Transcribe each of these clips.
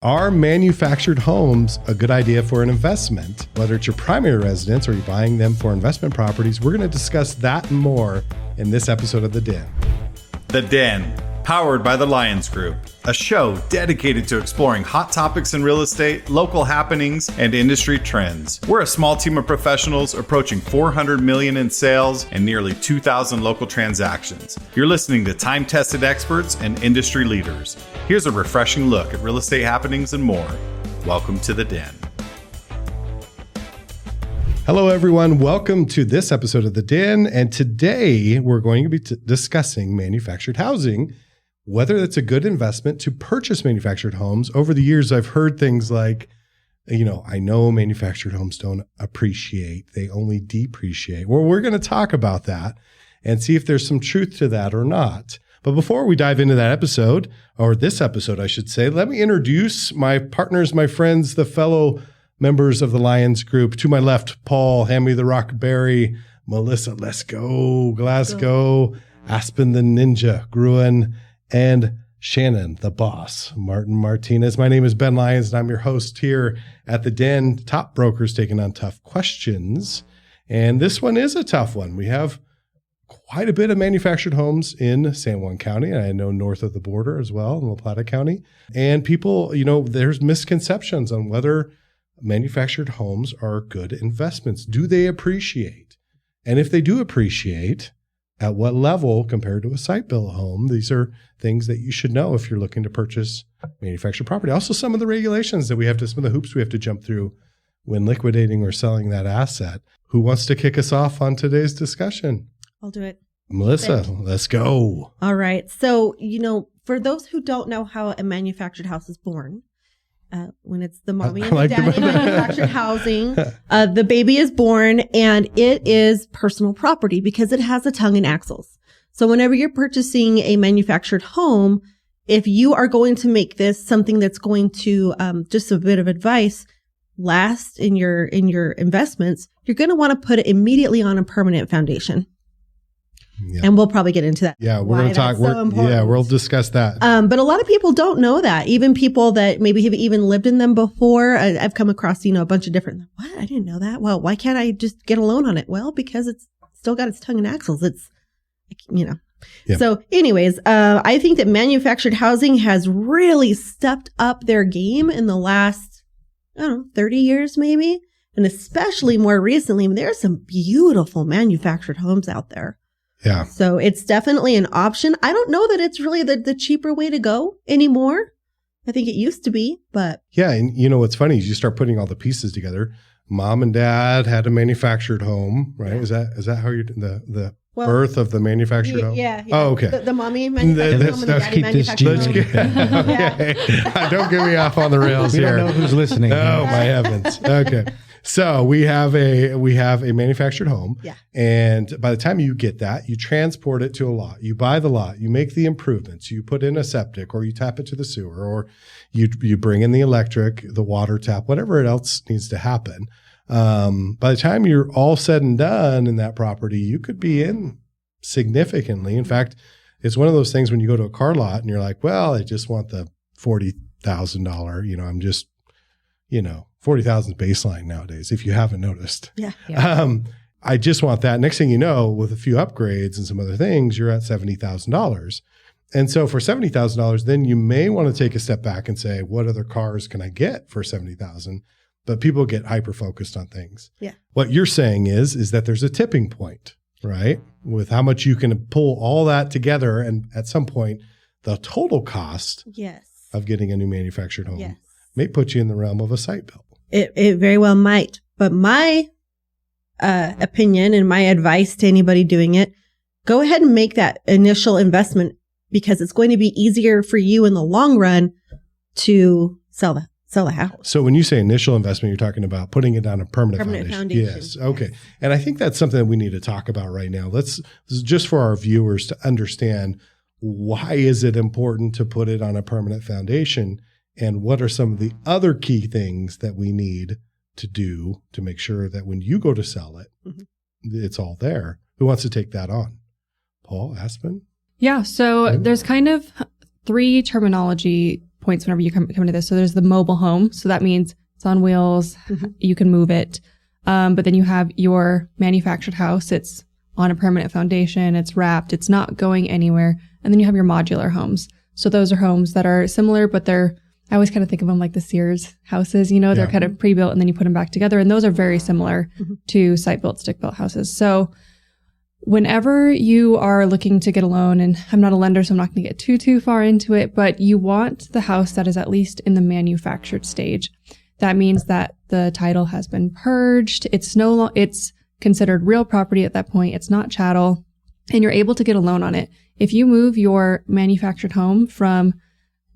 Are manufactured homes a good idea for an investment? Whether it's your primary residence or you're buying them for investment properties, we're going to discuss that and more in this episode of The Den. The Den, powered by the Lyons Group, a show dedicated to exploring hot topics in real estate, local happenings, and industry trends. We're a small team of professionals approaching $400 million in sales and nearly 2,000 local transactions. You're listening to time-tested experts and industry leaders. Here's a refreshing look at real estate happenings and more. Welcome to The Den. Hello, everyone. Welcome to this episode of The Den. And today we're going to be discussing manufactured housing, whether it's a good investment to purchase manufactured homes. Over the years, I've heard things like, I know manufactured homes don't appreciate, they only depreciate. Well, we're going to talk about that and see if there's some truth to that or not. But before we dive into that episode, or this episode, I should say, let me introduce my partners, my friends, the fellow members of the Lyons Group. To my left, Paul, hand me the rockberry, Melissa, let's go, Glasgow, Aspen the ninja, Groen, and Shannon, the boss, Martin Martinez. My name is Ben Lyons, and I'm your host here at The Den, top brokers taking on tough questions. And this one is a tough one. We have quite a bit of manufactured homes in San Juan County, and I know north of the border as well, in La Plata County. And people, there's misconceptions on whether manufactured homes are good investments. Do they appreciate? And if they do appreciate, at what level compared to a site-built home? These are things that you should know if you're looking to purchase manufactured property. Also, some of the regulations that some of the hoops we have to jump through when liquidating or selling that asset. Who wants to kick us off on today's discussion? I'll do it. Melissa, let's go. All right. So, for those who don't know how a manufactured house is born, when it's the mommy and the daddy in manufactured housing, the baby is born and it is personal property because it has a tongue and axles. So whenever you're purchasing a manufactured home, if you are going to make this something that's going to, just a bit of advice, last in your investments, you're going to want to put it immediately on a permanent foundation. Yeah. And we'll probably get into that. Yeah, we're going to talk. We'll discuss that. But a lot of people don't know that. Even people that maybe have even lived in them before. I've come across, a bunch of different, what? I didn't know that. Well, why can't I just get a loan on it? Well, because it's still got its tongue and axles. It's, Yeah. So anyways, I think that manufactured housing has really stepped up their game in the last, 30 years maybe. And especially more recently, there's some beautiful manufactured homes out there. Yeah. So it's definitely an option. I don't know that it's really the cheaper way to go anymore. I think it used to be, but. Yeah. And what's funny is you start putting all the pieces together. Mom and dad had a manufactured home, right? Yeah. Is that how you're the birth of the manufactured home? Yeah. Oh, okay. The mommy manufactured home and the daddy manufactured home. Okay. Don't get me off on the rails here. We don't know who's listening. Oh, my heavens. Okay. So we have a manufactured home. Yeah. And by the time you get that, you transport it to a lot. You buy the lot, you make the improvements, you put in a septic, or you tap it to the sewer, or you bring in the electric, the water tap, whatever else needs to happen. By the time you're all said and done in that property, you could be in significantly. In fact, it's one of those things when you go to a car lot and you're like, well, I just want the $40,000, I'm just, 40,000 baseline nowadays, if you haven't noticed. Yeah. I just want that. Next thing you know, with a few upgrades and some other things, you're at $70,000. And so for $70,000, then you may want to take a step back and say, what other cars can I get for $70,000? But people get hyper-focused on things. Yeah. What you're saying is that there's a tipping point, right? With how much you can pull all that together. And at some point, the total cost of getting a new manufactured home may put you in the realm of a site build. It very well might. But my opinion and my advice to anybody doing it, go ahead and make that initial investment because it's going to be easier for you in the long run to sell the house. So when you say initial investment, you're talking about putting it on a permanent foundation. Yes. Okay. Yes. And I think that's something that we need to talk about right now. This is just for our viewers to understand, why is it important to put it on a permanent foundation? And what are some of the other key things that we need to do to make sure that when you go to sell it, it's all there? Who wants to take that on? Paul, Aspen? Yeah. So there's kind of three terminology points whenever you come into this. So there's the mobile home. So that means it's on wheels. You can move it. But then you have your manufactured house. It's on a permanent foundation. It's wrapped. It's not going anywhere. And then you have your modular homes. So those are homes that are similar, but I always kind of think of them like the Sears houses, they're kind of pre-built and then you put them back together. And those are very similar to site-built, stick-built houses. So whenever you are looking to get a loan, and I'm not a lender, so I'm not going to get too far into it, but you want the house that is at least in the manufactured stage. That means that the title has been purged. It's considered real property at that point. It's not chattel, and you're able to get a loan on it. If you move your manufactured home from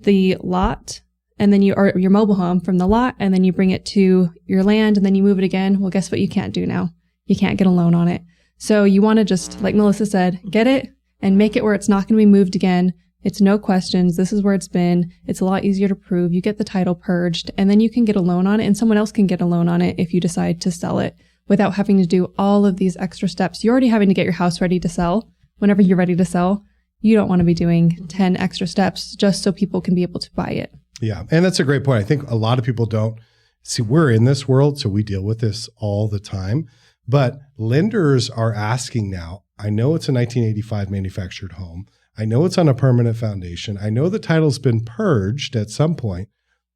the lot and then or your mobile home from the lot and then you bring it to your land and then you move it again, well, guess what you can't do now? You can't get a loan on it. So you want to just, like Melissa said, get it and make it where it's not going to be moved again. It's no questions. This is where it's been. It's a lot easier to prove. You get the title purged and then you can get a loan on it and someone else can get a loan on it if you decide to sell it without having to do all of these extra steps. You're already having to get your house ready to sell. Whenever you're ready to sell, you don't want to be doing 10 extra steps just so people can be able to buy it. Yeah. And that's a great point. I think a lot of people don't see, we're in this world, so we deal with this all the time. But lenders are asking now, I know it's a 1985 manufactured home. I know it's on a permanent foundation. I know the title's been purged at some point.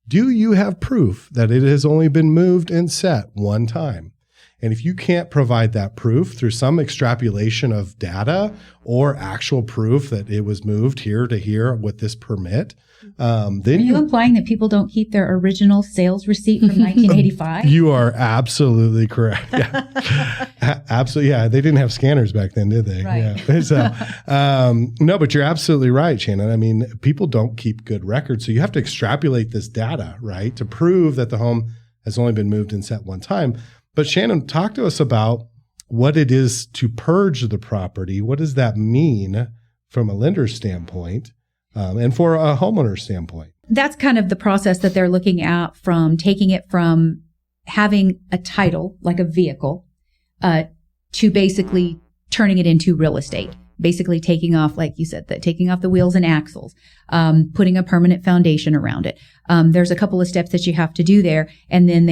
Do you have proof that it has only been moved and set one time? And if you can't provide that proof through some extrapolation of data or actual proof that it was moved here to here with this permit, then are you implying that people don't keep their original sales receipt from 1985? You are absolutely correct. Yeah. Absolutely. Yeah. They didn't have scanners back then, did they? Right. Yeah. So, no, but you're absolutely right, Shannon. I mean, people don't keep good records. So you have to extrapolate this data, right, to prove that the home has only been moved and set one time. But Shannon, talk to us about what it is to purge the property. What does that mean from a lender's standpoint and for a homeowner's standpoint? That's kind of the process that they're looking at, from taking it from having a title, like a vehicle, to basically turning it into real estate. Basically taking off, like you said, taking off the wheels and axles, putting a permanent foundation around it. There's a couple of steps that you have to do there, and then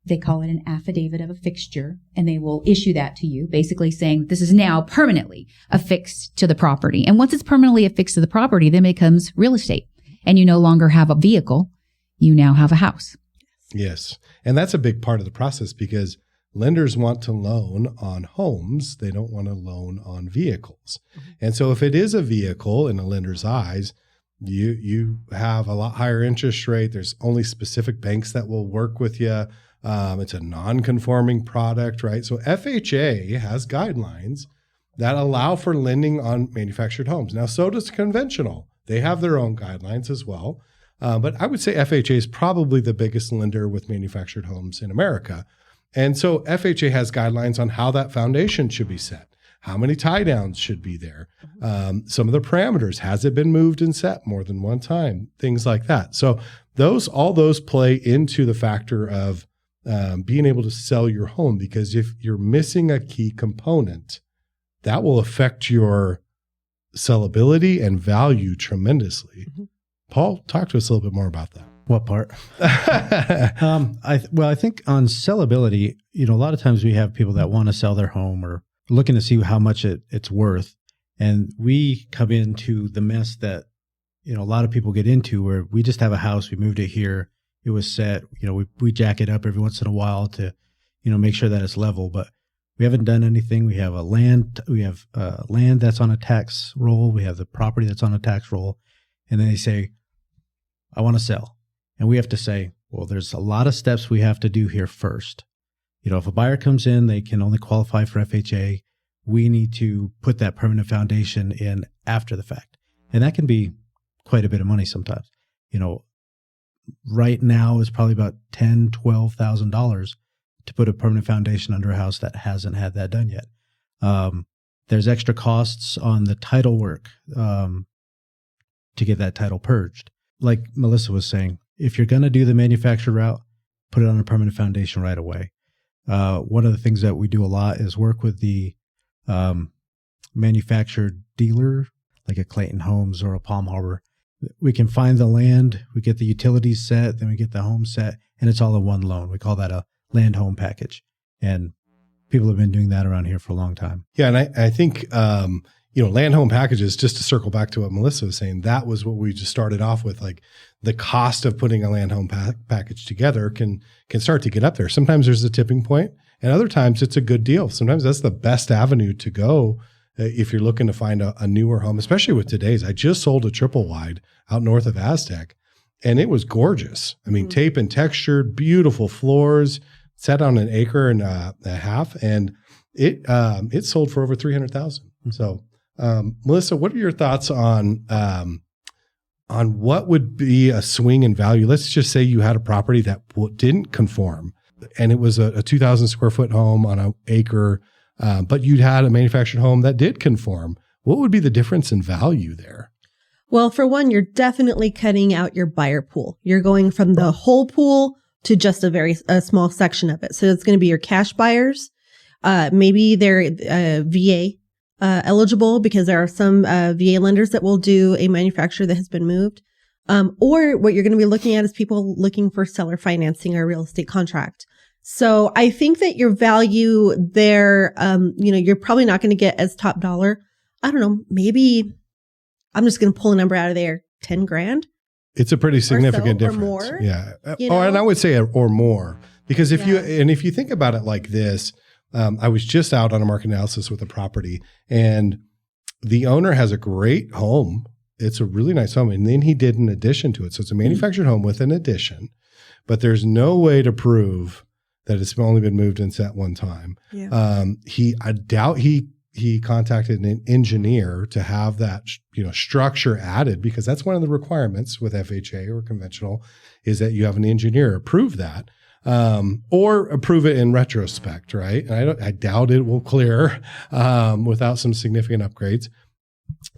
they call it an affidavit of a fixture, and they will issue that to you, basically saying this is now permanently affixed to the property. And once it's permanently affixed to the property, then it becomes real estate. And you no longer have a vehicle, you now have a house. Yes. And that's a big part of the process because lenders want to loan on homes. They don't want to loan on vehicles. And so if it is a vehicle in a lender's eyes, you have a lot higher interest rate. There's only specific banks that will work with you. It's a non-conforming product, right? So FHA has guidelines that allow for lending on manufactured homes. Now, so does conventional. They have their own guidelines as well. But I would say FHA is probably the biggest lender with manufactured homes in America. And so FHA has guidelines on how that foundation should be set, how many tie downs should be there, some of the parameters, has it been moved and set more than one time, things like that. So all those play into the factor of being able to sell your home, because if you're missing a key component, that will affect your sellability and value tremendously. Paul, talk to us a little bit more about that. What part? I think on sellability, a lot of times we have people that want to sell their home or looking to see how much it's worth. And we come into the mess that, a lot of people get into, where we just have a house, we moved it here, it was set, we jack it up every once in a while to, make sure that it's level, but we haven't done anything. We have land that's on a tax roll. We have the property that's on a tax roll. And then they say, I want to sell. And we have to say, well, there's a lot of steps we have to do here first. If a buyer comes in, they can only qualify for FHA. We need to put that permanent foundation in after the fact. And that can be quite a bit of money sometimes. Right now is probably about $10,000, $12,000 to put a permanent foundation under a house that hasn't had that done yet. There's extra costs on the title work to get that title purged. Like Melissa was saying, if you're going to do the manufactured route, put it on a permanent foundation right away. One of the things that we do a lot is work with the manufactured dealer, like a Clayton Homes or a Palm Harbor, we can find the land, we get the utilities set, then we get the home set, and it's all in one loan. We call that a land home package. And people have been doing that around here for a long time. Yeah. And I think, land home packages, just to circle back to what Melissa was saying, that was what we just started off with. Like the cost of putting a land home package together can start to get up there. Sometimes there's a tipping point, and other times it's a good deal. Sometimes that's the best avenue to go if you're looking to find a newer home, especially with today's. I just sold a triple wide out north of Aztec, and it was gorgeous. I mean, tape and textured, beautiful floors, set on an acre and a half, and it sold for over $300,000. So, Melissa, what are your thoughts on what would be a swing in value? Let's just say you had a property that didn't conform, and it was a 2,000 square foot home on an acre, but you'd had a manufactured home that did conform. What would be the difference in value there? Well, for one, you're definitely cutting out your buyer pool. You're going from the whole pool to just a small section of it. So it's going to be your cash buyers. Maybe they're VA eligible, because there are some VA lenders that will do a manufacturer that has been moved. Or what you're going to be looking at is people looking for seller financing or real estate contract. So I think that your value there, you're probably not going to get as top dollar. I don't know, maybe I'm just going to pull a number out of there, 10 grand. It's a pretty significant difference. Or more. Yeah. And I would say or more, because if you think about it like this, I was just out on a market analysis with a property, and the owner has a great home. It's a really nice home. And then he did an addition to it. So it's a manufactured home with an addition, but there's no way to prove that it's only been moved and set one time. Yeah. I doubt he contacted an engineer to have that, structure added, because that's one of the requirements with FHA or conventional, is that you have an engineer approve that. Or approve it in retrospect, right? And I doubt it will clear without some significant upgrades.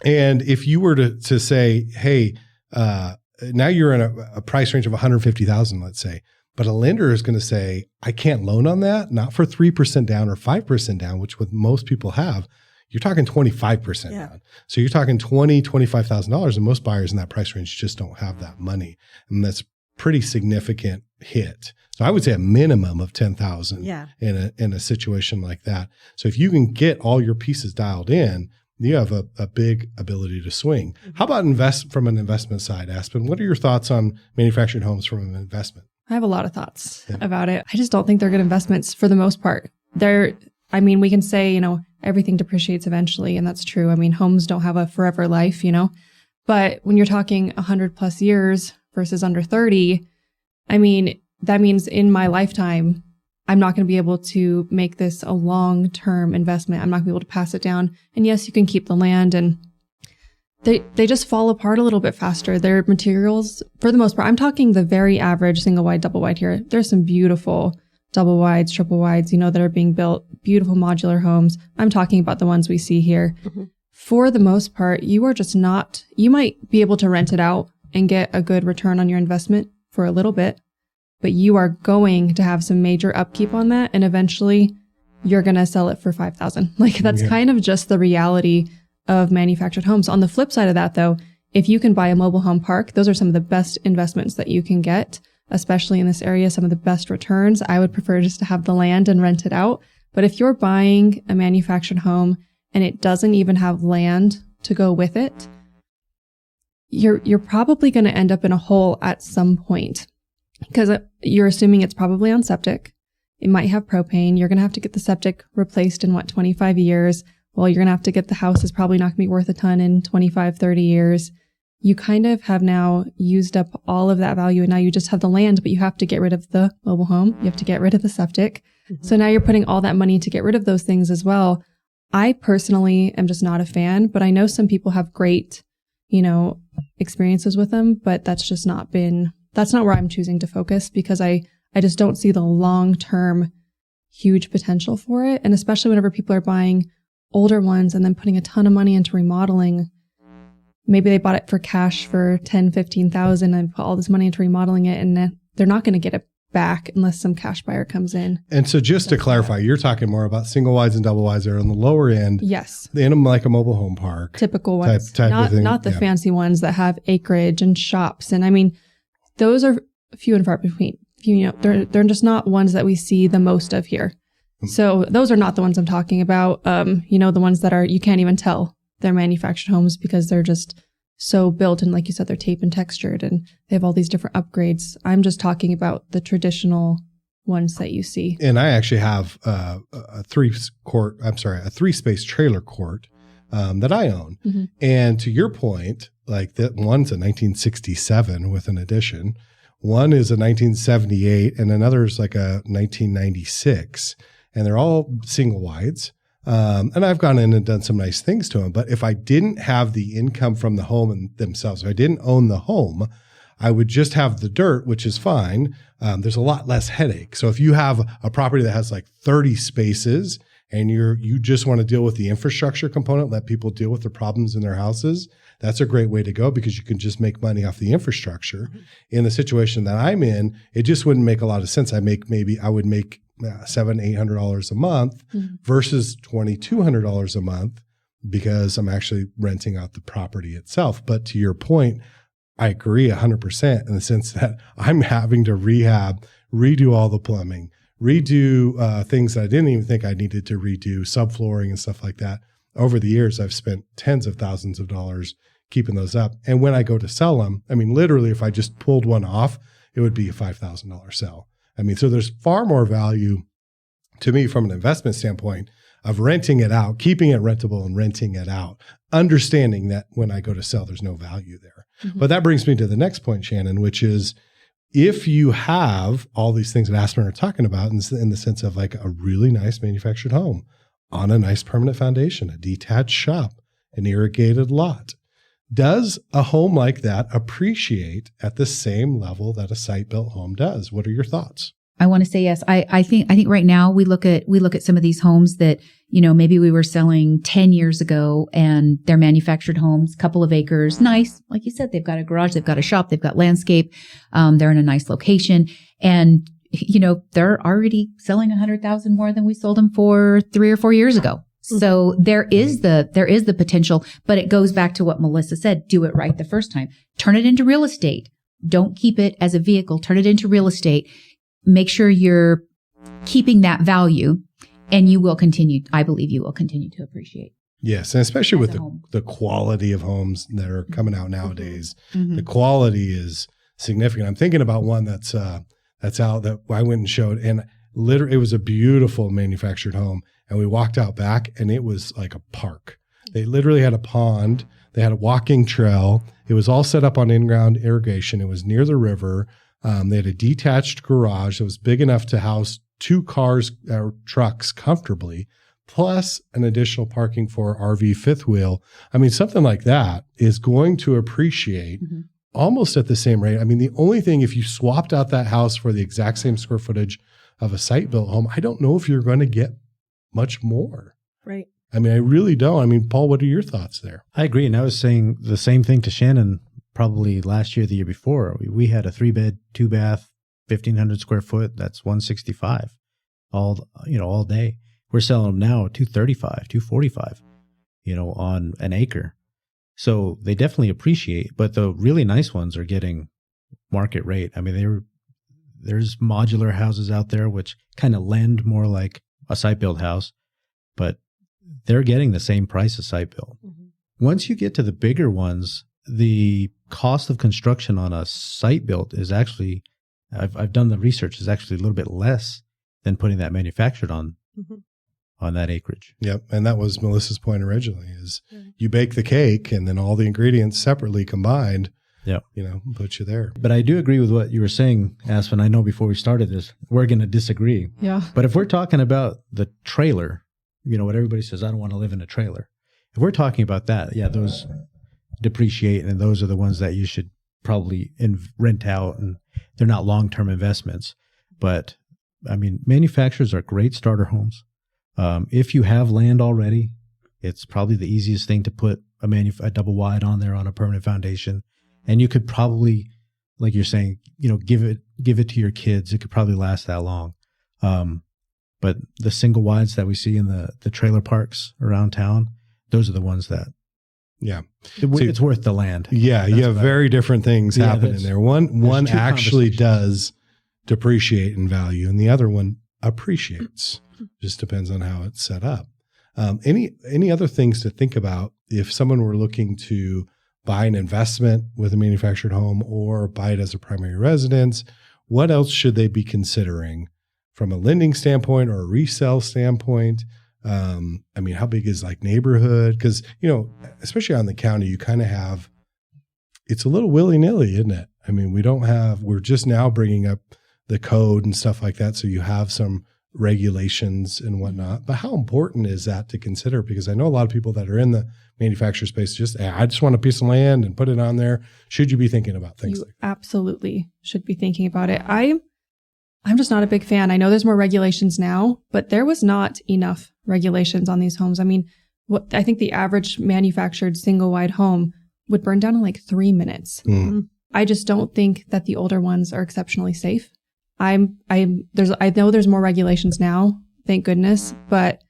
And if you were to say, hey, now you're in a price range of $150,000, let's say, but a lender is going to say, I can't loan on that, not for 3% down or 5% down, which with most people have. You're talking 25% down. So you're talking $20,000, $25,000, and most buyers in that price range just don't have that money. And that's pretty significant hit. So I would say a minimum of $10,000 in a situation like that. So if you can get all your pieces dialed in, you have a big ability to swing. How about from an investment side, Aspen? What are your thoughts on manufactured homes from an investment? I have a lot of thoughts about it. I just don't think they're good investments for the most part. We can say, everything depreciates eventually, and that's true. I mean, homes don't have a forever life, but when you're talking 100 plus years versus under 30, that means in my lifetime, I'm not going to be able to make this a long-term investment. I'm not going to be able to pass it down. And yes, you can keep the land, and they just fall apart a little bit faster. Their materials, for the most part, I'm talking the very average single wide, double wide here. There's some beautiful double wides, triple wides, that are being built, beautiful modular homes. I'm talking about the ones we see here. Mm-hmm. For the most part, you might be able to rent it out and get a good return on your investment for a little bit, but you are going to have some major upkeep on that, and eventually you're going to sell it for $5,000. That's kind of just the reality of manufactured homes. On the flip side of that, though, if you can buy a mobile home park, those are some of the best investments that you can get, especially in this area, some of the best returns. I would prefer just to have the land and rent it out. But if you're buying a manufactured home and it doesn't even have land to go with it, you're probably going to end up in a hole at some point, because you're assuming it's probably on septic. It might have propane. You're going to have to get the septic replaced in 25 years. Well, you're going to have to get the house is probably not going to be worth a ton in 25, 30 years. You kind of have now used up all of that value, and now you just have the land, but you have to get rid of the mobile home. You have to get rid of the septic. Mm-hmm. So now you're putting all that money to get rid of those things as well. I personally am just not a fan, but I know some people have great, experiences with them, but that's not where I'm choosing to focus, because I just don't see the long-term huge potential for it. And especially whenever people are buying older ones and then putting a ton of money into remodeling, maybe they bought it for cash for $10,000, $15,000 and put all this money into remodeling it, and they're not going to get it back unless some cash buyer comes in. And so just to clarify, you're talking more about single wides and double wides that are on the lower end. Yes. In like a mobile home park. Typical ones. Type of thing. Not the fancy ones that have acreage and shops. And I mean, those are few and far between. They're just not ones that we see the most of here. So those are not the ones I'm talking about. The ones that are, you can't even tell they're manufactured homes because they're just so built. And like you said, they're tape and textured and they have all these different upgrades. I'm just talking about the traditional ones that you see. And I actually have a 3-space trailer court that I own. Mm-hmm. And to your point, like that one's a 1967 with an addition. One is a 1978 and another is like a 1996. And they're all single wides. And I've gone in and done some nice things to them. But if I didn't have the income from the home themselves, if I didn't own the home, I would just have the dirt, which is fine. There's a lot less headache. So if you have a property that has like 30 spaces and you just want to deal with the infrastructure component, let people deal with the problems in their houses, that's a great way to go because you can just make money off the infrastructure. Mm-hmm. In the situation that I'm in, it just wouldn't make a lot of sense. I would make $700-800 a month versus $2,200 a month because I'm actually renting out the property itself. But to your point, I agree 100% in the sense that I'm having to redo all the plumbing, redo things that I didn't even think I needed to redo, subflooring and stuff like that. Over the years, I've spent tens of thousands of dollars keeping those up. And when I go to sell them, I mean, literally, if I just pulled one off, it would be a $5,000 sell. I mean, so there's far more value to me from an investment standpoint of renting it out, keeping it rentable and renting it out, understanding that when I go to sell, there's no value there. Mm-hmm. But that brings me to the next point, Shannon, which is if you have all these things that Aspen are talking about in the sense of like a really nice manufactured home on a nice permanent foundation, a detached shop, an irrigated lot, does a home like that appreciate at the same level that a site-built home does? What are your thoughts? I want to say yes. I think right now we look at some of these homes that, maybe we were selling 10 years ago and they're manufactured homes, couple of acres, nice. Like you said, they've got a garage, they've got a shop, they've got landscape. They're in a nice location and, they're already selling 100,000 more than we sold them for 3 or 4 years ago. So there is the potential, but it goes back to what Melissa said. Do it right the first time. Turn it into real estate. Don't keep it as a vehicle. Turn it into real estate. Make sure you're keeping that value and you will continue. I believe you will continue to appreciate. Yes. And especially with the quality of homes that are coming out nowadays, the quality is significant. I'm thinking about one that's out that I went and showed and literally it was a beautiful manufactured home. And we walked out back and it was like a park. They literally had a pond. They had a walking trail. It was all set up on in-ground irrigation. It was near the river. They had a detached garage that was big enough to house 2 cars or trucks comfortably, plus an additional parking for RV fifth wheel. I mean, something like that is going to appreciate almost at the same rate. I mean, the only thing, if you swapped out that house for the exact same square footage of a site-built home, I don't know if you're going to get much more. Right. I mean, I really don't. I mean, Paul, what are your thoughts there? I agree. And I was saying the same thing to Shannon probably last year, the year before. We had a 3-bed, 2-bath, 1,500 square foot. That's $165 all day. We're selling them now $235, $245, on an acre. So they definitely appreciate, but the really nice ones are getting market rate. I mean, there's modular houses out there, which kind of lend more like a site-built house, but they're getting the same price as site-built. Mm-hmm. Once you get to the bigger ones, the cost of construction on a site-built is actually, I've done the research, is actually a little bit less than putting that manufactured on that acreage. Yep, and that was Melissa's point originally, is you bake the cake and then all the ingredients separately combined, put you there. But I do agree with what you were saying, Aspen. I know before we started this, we're going to disagree. Yeah. But if we're talking about the trailer, what everybody says, I don't want to live in a trailer. If we're talking about that, those depreciate and those are the ones that you should probably rent out and they're not long-term investments. But I mean, manufacturers are great starter homes. If you have land already, it's probably the easiest thing to put a double wide on there on a permanent foundation. And you could probably, like you're saying, give it give it to your kids. It could probably last that long. But the single wides that we see in the trailer parks around town, those are the ones that, it's worth the land. Yeah, you have very different things happening there. One actually does depreciate in value, and the other one appreciates. Just depends on how it's set up. Any other things to think about if someone were looking to buy an investment with a manufactured home or buy it as a primary residence? What else should they be considering from a lending standpoint or a resale standpoint? I mean, how big is like neighborhood? Because, especially on the county, you kind of have, it's a little willy-nilly, isn't it? I mean, we're just now bringing up the code and stuff like that. So you have some regulations and whatnot, but how important is that to consider? Because I know a lot of people that are in the manufacturer space, I just want a piece of land and put it on there. Should you be thinking about things like that? Absolutely should be thinking about it. I'm just not a big fan. I know there's more regulations now, but there was not enough regulations on these homes. I mean, I think the average manufactured single wide home would burn down in like 3 minutes. I just don't think that the older ones are exceptionally safe. I know there's more regulations now, thank goodness, but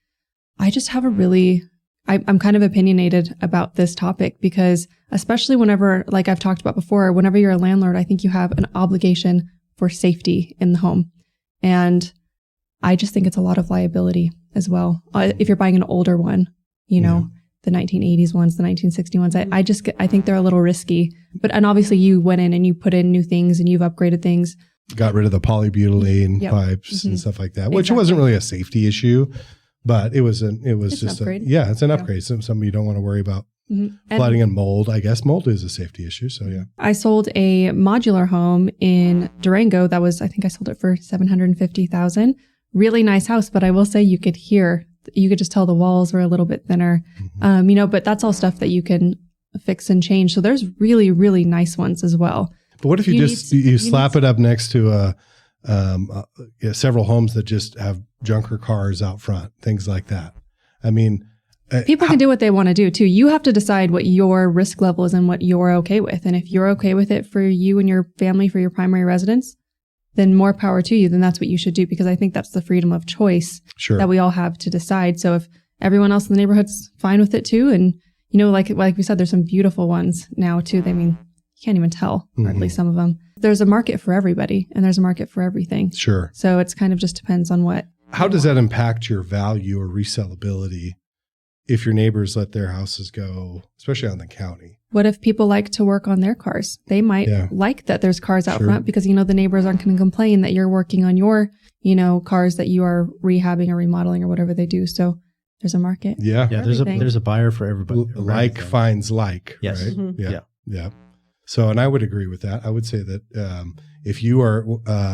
I just have I'm kind of opinionated about this topic because especially whenever, like I've talked about before, whenever you're a landlord, I think you have an obligation for safety in the home. And I just think it's a lot of liability as well. If you're buying an older one, the 1980s ones, the 1960 ones, I think they're a little risky, and obviously you went in and you put in new things and you've upgraded things. Got rid of the polybutylene pipes and stuff like that, which wasn't really a safety issue, but it's just an upgrade. It's an upgrade. Something you don't want to worry about. Flooding and mold. I guess mold is a safety issue. So yeah. I sold a modular home in Durango. I think I sold it for $750,000. Really nice house, but I will say you could just tell the walls were a little bit thinner. But that's all stuff that you can fix and change. So there's really, really nice ones as well. But what if you slap it up next to several homes that just have junker cars out front, things like that? I mean, people can do what they want to do too. You have to decide what your risk level is and what you're okay with. And if you're okay with it for you and your family for your primary residence, then more power to you. Then that's what you should do, because I think that's the freedom of choice that we all have to decide. So if everyone else in the neighborhood's fine with it too, and like we said, there's some beautiful ones now too. I mean, you can't even tell, or at least some of them. There's a market for everybody, and there's a market for everything. Sure. So it's kind of just depends on what. How does that impact your value or resellability if your neighbors let their houses go, especially on the county? What if people like to work on their cars? They might like that there's cars out front because, the neighbors aren't going to complain that you're working on your, cars that you are rehabbing or remodeling or whatever they do. So there's a market. Yeah. Yeah. There's a buyer for everybody. Like finds like. Yes. Right? Mm-hmm. Yeah. So, and I would agree with that. I would say that if you are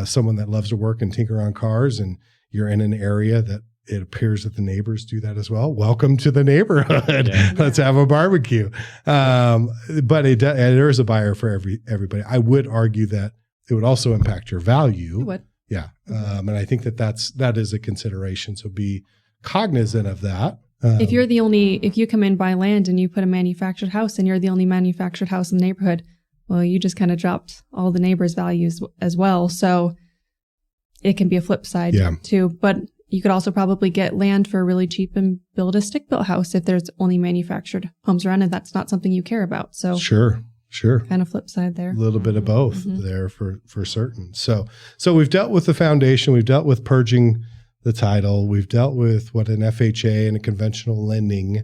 someone that loves to work and tinker on cars and you're in an area that it appears that the neighbors do that as well, welcome to the neighborhood. Let's have a barbecue. But there is a buyer for everybody. I would argue that it would also impact your value. It would. Yeah. And I think that is a consideration. So be cognizant of that. If you come in, buy land and you put a manufactured house and you're the only manufactured house in the neighborhood, well, you just kind of dropped all the neighbors' values as well. So it can be a flip side too. But you could also probably get land for really cheap and build a stick-built house if there's only manufactured homes around, and that's not something you care about. So sure. Kind of flip side there. A little bit of both there for certain. So we've dealt with the foundation. We've dealt with purging the title. We've dealt with what an FHA and a conventional lending.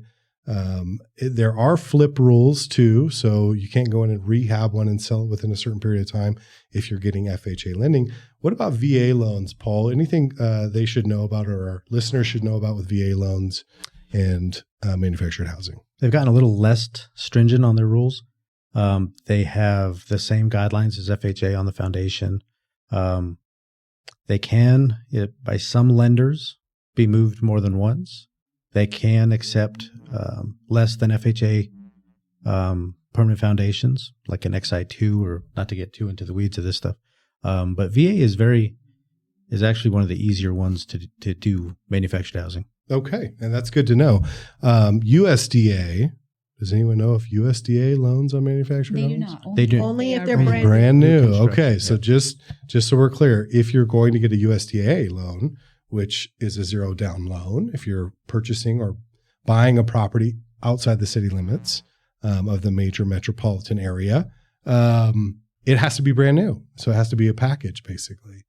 There are flip rules too. So you can't go in and rehab one and sell it within a certain period of time if you're getting FHA lending. What about VA loans, Paul? Anything they should know about, or our listeners should know about with VA loans and manufactured housing? They've gotten a little less stringent on their rules. They have the same guidelines as FHA on the foundation. They can, by some lenders, be moved more than once. They can accept less than FHA permanent foundations, like an XI2, or not to get too into the weeds of this stuff. But VA is actually one of the easier ones to do manufactured housing. Okay, and that's good to know. USDA Does anyone know if USDA loans on manufactured They homes? do not. They do. Only if are they're brand brand new. Brand new. Construction, Okay. So just so we're clear, if you're going to get a USDA loan, which is a zero down loan, if you're purchasing or buying a property outside the city limits of the major metropolitan area, it has to be brand new. So it has to be a package, basically.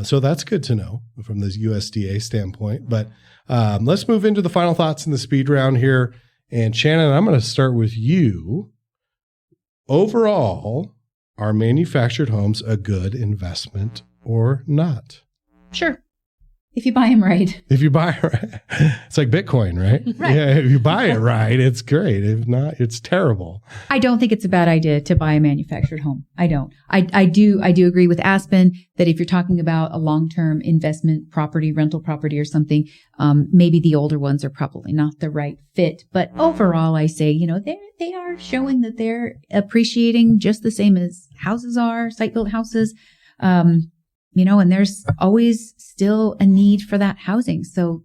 So that's good to know from the USDA standpoint. But let's move into the final thoughts in the speed round here. And Shannon, I'm going to start with you. Overall, are manufactured homes a good investment or not? Sure. If you buy them right. If you buy it right, it's like Bitcoin, right? Right. Yeah, if you buy it right, it's great. If not, it's terrible. I don't think it's a bad idea to buy a manufactured home. I don't. I do agree with Aspen that if you're talking about a long-term investment property, rental property or something, maybe the older ones are probably not the right fit. But overall, I say, they are showing that they're appreciating just the same as houses are, site-built houses. And there's always still a need for that housing. So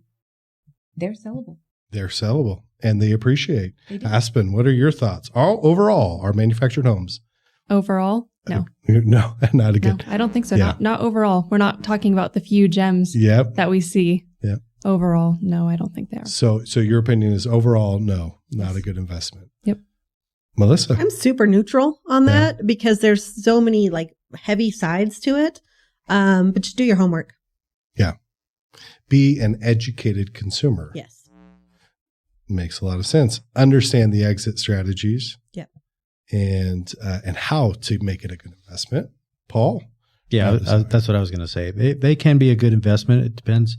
they're sellable. They're sellable and they appreciate. They do. Aspen, what are your thoughts? Overall, are manufactured homes? Overall, no. No, not a No, good. I don't think so. Yeah. Not overall. We're not talking about the few gems Yep. that we see. Yep. Overall, no, I don't think they are. So your opinion is overall, no, not a good investment. Yep. Melissa? I'm super neutral on that because there's so many like heavy sides to it. But just do your homework. Yeah. Be an educated consumer. Yes. Makes a lot of sense. Understand the exit strategies. Yep. And how to make it a good investment. Paul? Yeah, that's what I was going to say. They can be a good investment. It depends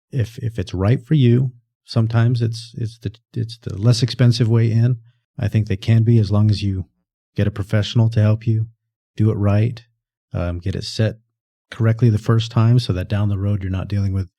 if it's right for you. Sometimes it's the less expensive way in. I think they can be, as long as you get a professional to help you do it right, get it set correctly the first time, so that down the road you're not dealing with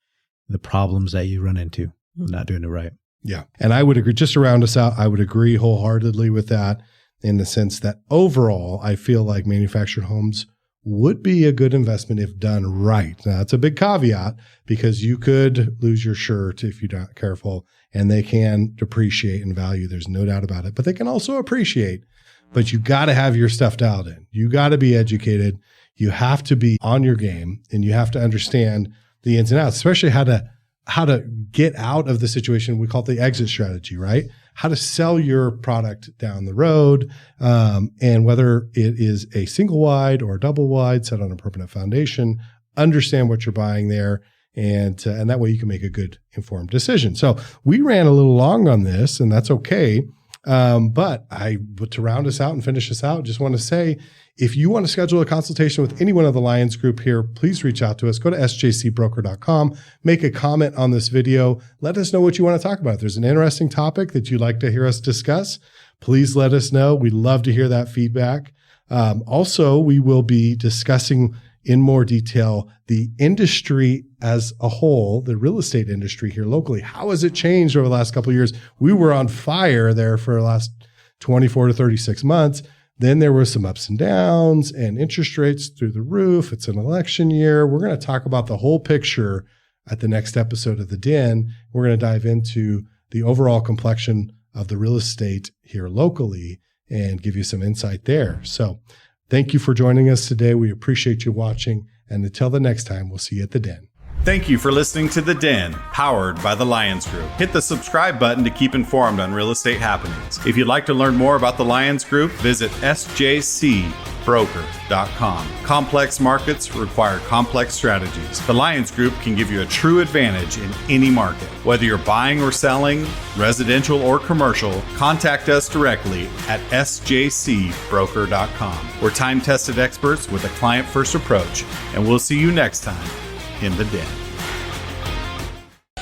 the problems that you run into not doing it right. Yeah. And I would agree, just to round us out, I would agree wholeheartedly with that, in the sense that overall, I feel like manufactured homes would be a good investment if done right. Now, that's a big caveat, because you could lose your shirt if you're not careful, and they can depreciate in value. There's no doubt about it, but they can also appreciate. But you got to have your stuff dialed in. You got to be educated. You have to be on your game, and you have to understand the ins and outs, especially how to get out of the situation. We call it the exit strategy, right? How to sell your product down the road, and whether it is a single wide or a double wide set on a permanent foundation. Understand what you're buying there, and that way you can make a good informed decision. So we ran a little long on this, and that's okay. But to round us out and finish us out, just want to say, if you want to schedule a consultation with anyone of the Lyons Group here, please reach out to us. Go to sjcbroker.com, make a comment on this video. Let us know what you want to talk about. If there's an interesting topic that you'd like to hear us discuss, please let us know. We'd love to hear that feedback. Also, we will be discussing in more detail the industry as a whole, the real estate industry here locally. How has it changed over the last couple of years? We were on fire there for the last 24 to 36 months. Then there were some ups and downs and interest rates through the roof. It's an election year. We're going to talk about the whole picture at the next episode of The Den. We're going to dive into the overall complexion of the real estate here locally and give you some insight there. So thank you for joining us today. We appreciate you watching. And until the next time, we'll see you at The Den. Thank you for listening to The Den, powered by the Lyons Group. Hit the subscribe button to keep informed on real estate happenings. If you'd like to learn more about the Lyons Group, visit sjcbroker.com. Complex markets require complex strategies. The Lyons Group can give you a true advantage in any market. Whether you're buying or selling, residential or commercial, contact us directly at sjcbroker.com. We're time-tested experts with a client-first approach, and we'll see you next time in The Den.